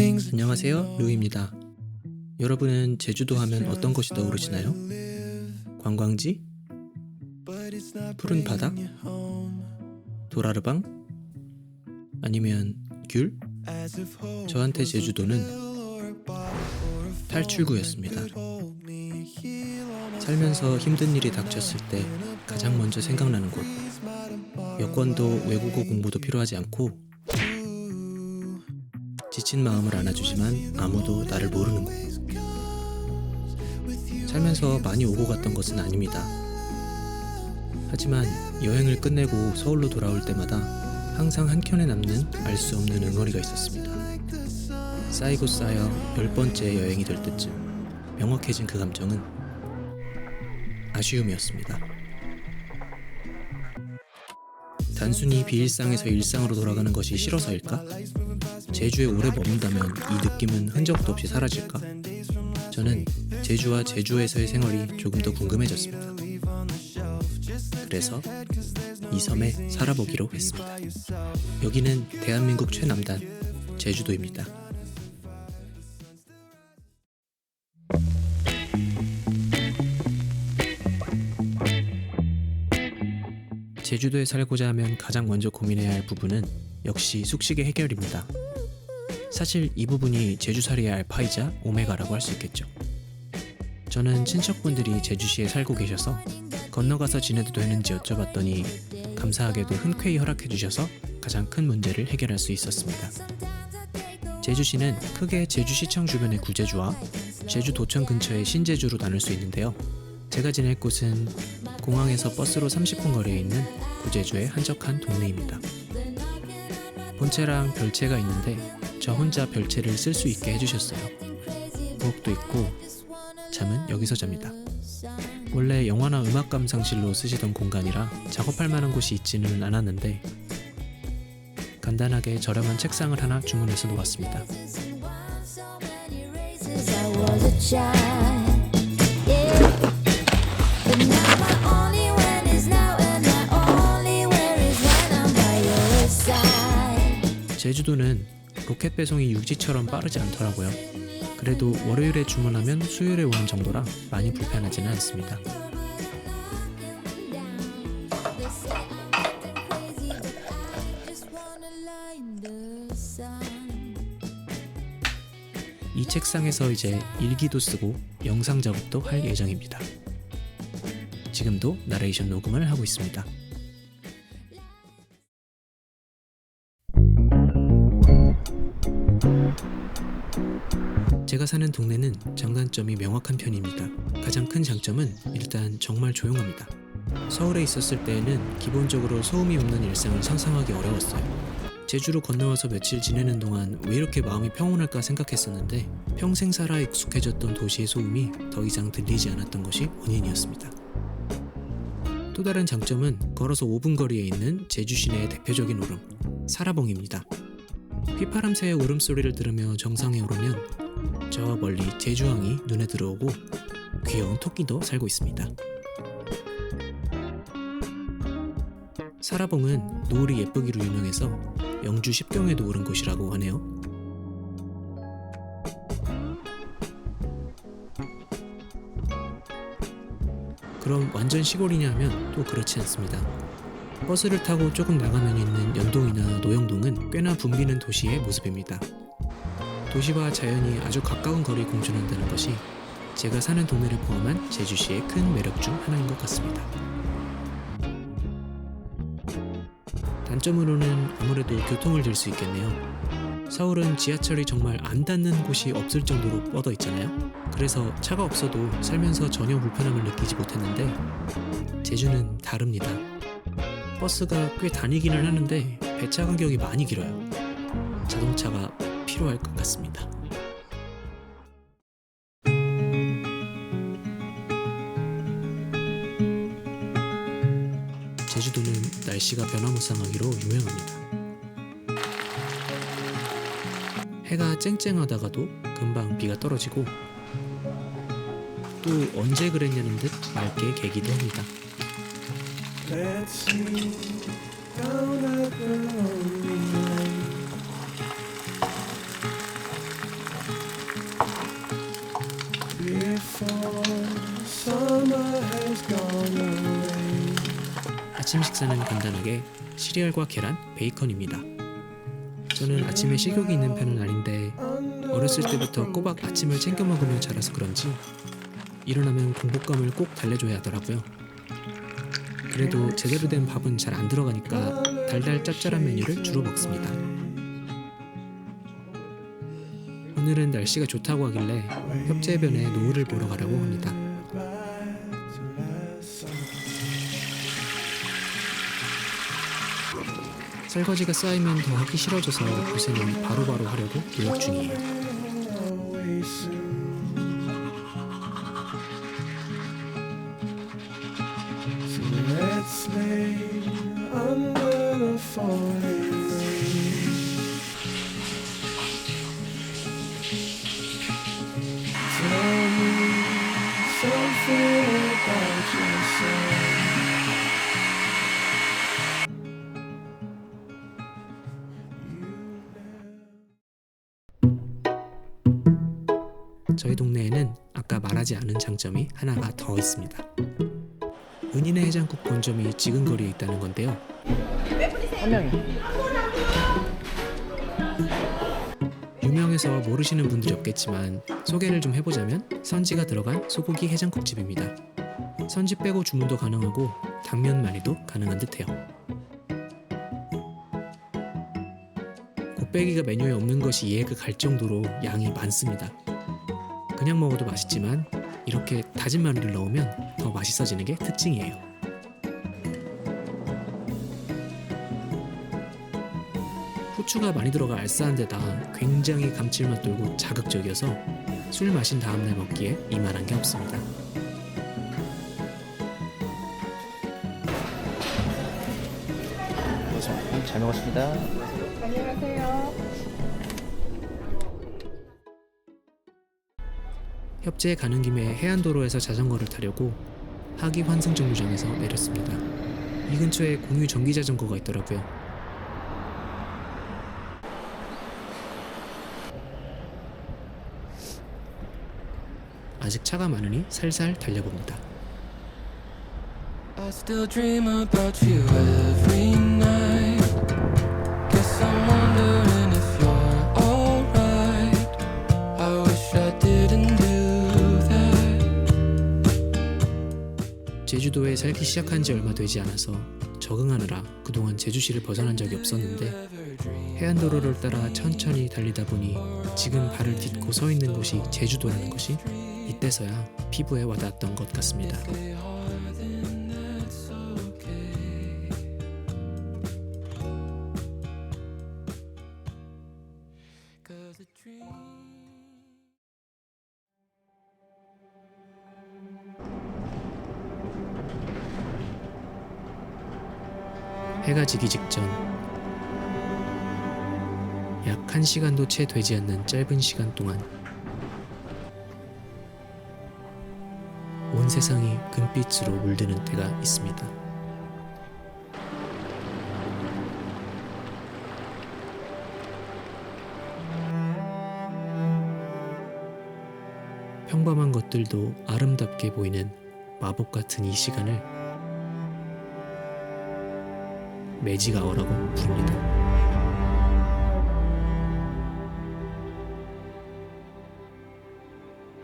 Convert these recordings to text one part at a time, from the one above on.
안녕하세요, 루이입니다. 여러분은 제주도 하면 어떤 것이 떠오르시나요? 관광지? 푸른 바다? 도라르방? 아니면 귤? 저한테 제주도는 탈출구였습니다. 살면서 힘든 일이 닥쳤을 때 가장 먼저 생각나는 곳. 여권도 외국어 공부도 필요하지 않고 지친 마음을 안아주지만 아무도 나를 모르는 곳. 살면서 많이 오고 갔던 것은 아닙니다. 하지만 여행을 끝내고 서울로 돌아올 때마다 항상 한켠에 남는 알 수 없는 응어리가 있었습니다. 쌓이고 쌓여 10번째 여행이 될 때쯤 명확해진 그 감정은 아쉬움이었습니다. 단순히 비일상에서 일상으로 돌아가는 것이 싫어서일까? 제주에 오래 머문다면 이 느낌은 흔적도 없이 사라질까? 저는 제주와 제주에서의 생활이 조금 더 궁금해졌습니다. 그래서 이 섬에 살아보기로 했습니다. 여기는 대한민국 최남단 제주도입니다. 제주도에 살고자 하면 가장 먼저 고민해야 할 부분은 역시 숙식의 해결입니다. 사실 이 부분이 제주살이의 알파이자 오메가라고 할 수 있겠죠. 저는 친척분들이 제주시에 살고 계셔서 건너가서 지내도 되는지 여쭤봤더니 감사하게도 흔쾌히 허락해 주셔서 가장 큰 문제를 해결할 수 있었습니다. 제주시는 크게 제주시청 주변의 구제주와 제주도청 근처의 신제주로 나눌 수 있는데요. 제가 지낼 곳은 공항에서 버스로 30분 거리에 있는 구제주의 한적한 동네입니다. 본체랑 별채가 있는데 저 혼자 별채를 쓸 수 있게 해주셨어요. 부엌도 있고 잠은 여기서 잡니다. 원래 영화나 음악 감상실로 쓰시던 공간이라 작업할 만한 곳이 있지는 않았는데 간단하게 저렴한 책상을 하나 주문해서 놓았습니다. 제주도는 로켓 배송이 육지처럼 빠르지 않더라고요. 그래도 월요일에 주문하면 수요일에 오는 정도라 많이 불편하지는 않습니다. 이 책상에서 이제 일기도 쓰고 영상 작업도 할 예정입니다. 지금도 나레이션 녹음을 하고 있습니다. 제가 사는 동네는 장단점이 명확한 편입니다. 가장 큰 장점은 일단 정말 조용합니다. 서울에 있었을 때에는 기본적으로 소음이 없는 일상을 상상하기 어려웠어요. 제주로 건너와서 며칠 지내는 동안 왜 이렇게 마음이 평온할까 생각했었는데 평생 살아 익숙해졌던 도시의 소음이 더 이상 들리지 않았던 것이 원인이었습니다. 또 다른 장점은 걸어서 5분 거리에 있는 제주 시내의 대표적인 오름, 사라봉입니다. 휘파람 새의 울음소리를 들으며 정상에 오르면 저 멀리 제주항이 눈에 들어오고 귀여운 토끼도 살고 있습니다. 사라봉은 노을이 예쁘기로 유명해서 영주 십경에도 오른 곳이라고 하네요. 그럼 완전 시골이냐 하면 또 그렇지 않습니다. 버스를 타고 조금 나가면 있는 연동이나 노영동은 꽤나 붐비는 도시의 모습입니다. 도시와 자연이 아주 가까운 거리에 공존한다는 것이 제가 사는 동네를 포함한 제주시의 큰 매력 중 하나인 것 같습니다. 단점으로는 아무래도 교통을 들 수 있겠네요. 서울은 지하철이 정말 안 닿는 곳이 없을 정도로 뻗어 있잖아요. 그래서 차가 없어도 살면서 전혀 불편함을 느끼지 못했는데 제주는 다릅니다. 버스가 꽤 다니기는 하는데 배차 간격이 많이 길어요. 자동차가 필요할 것 같습니다. 제주도는 날씨가 변화무쌍하기로 유명합니다. 해가 쨍쨍하다가도 금방 비가 떨어지고 또 언제 그랬냐는 듯 맑게 개기도 합니다. 아침 식사는 간단하게 시리얼과 계란, 베이컨입니다. 저는 아침에 식욕이 있는 편은 아닌데 어렸을 때부터 꼬박 아침을 챙겨 먹으며 자라서 그런지 일어나면 공복감을 꼭 달래줘야 하더라고요. 그래도 제대로 된 밥은 잘 안 들어가니까 달달 짭짤한 메뉴를 주로 먹습니다. 오늘은 날씨가 좋다고 하길래 협재해변에 노을을 보러 가려고 합니다. 설거지가 쌓이면 더 하기 싫어져서 요새는 바로바로 하려고 노력 중이에요. Let's lay under the falling rain. Tell me something about yourself. 저희 동네에는 아까 말하지 않은 장점이 하나가 더 있습니다. 은인의 해장국 본점이 지근거리에 있다는 건데요. 한 명이. 유명해서 모르시는 분들이 없겠지만 소개를 좀 해보자면 선지가 들어간 소고기 해장국집입니다. 선지 빼고 주문도 가능하고 당면 많이도 가능한 듯해요. 곱빼기가 메뉴에 없는 것이 이해가 갈 정도로 양이 많습니다. 그냥 먹어도 맛있지만 이렇게 다진 마늘을 넣으면 더 맛있어지는 게 특징이에요. 후추가 많이 들어가 알싸한 데다 굉장히 감칠맛 돌고 자극적이어서 술 마신 다음날 먹기에 이만한 게 없습니다. 잘 먹었습니다. 안녕하세요. 협재에 가는 김에 해안도로에서 자전거를 타려고 하기 환승정류장에서 내렸습니다. 이 근처에 공유 전기자전거가 있더라고요. 아직 차가 많으니 살살 달려봅니다. I still dream about you every night. Guess I'm wondering if you're alright. I wish I didn't do that. 제주도에 살기 시작한 지 얼마 되지 않아서 적응하느라 그동안 제주시를 벗어난 적이 없었는데 해안도로를 따라 천천히 달리다 보니 지금 발을 딛고 서 있는 곳이 제주도라는 것이 이때서야 피부에 와닿았던 것 같습니다. 해가 지기 직전 약 1시간도 채 되지 않는 짧은 시간 동안 온 세상이 금빛으로 물드는 때가 있습니다. 평범한 것들도 아름답게 보이는 마법 같은 이 시간을 매직 아워라고 부릅니다.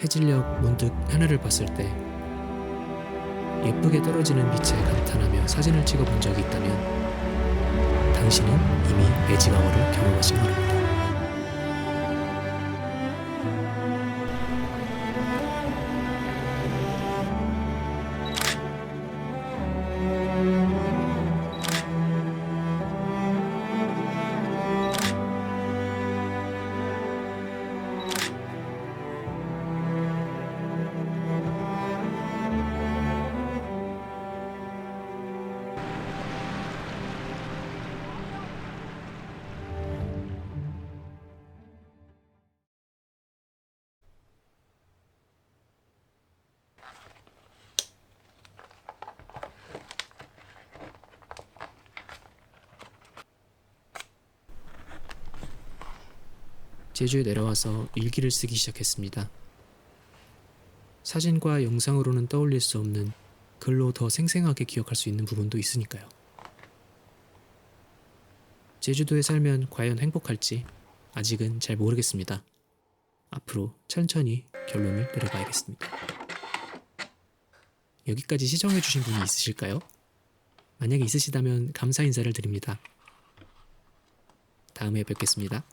해질녘 문득 하늘을 봤을 때 예쁘게 떨어지는 빛에 감탄하며 사진을 찍어본 적이 있다면 당신은 이미 매직 아워를 경험하신 거랍니다. 제주에 내려와서 일기를 쓰기 시작했습니다. 사진과 영상으로는 떠올릴 수 없는 글로 더 생생하게 기억할 수 있는 부분도 있으니까요. 제주도에 살면 과연 행복할지 아직은 잘 모르겠습니다. 앞으로 천천히 결론을 내려봐야겠습니다. 여기까지 시청해주신 분이 있으실까요? 만약에 있으시다면 감사 인사를 드립니다. 다음에 뵙겠습니다.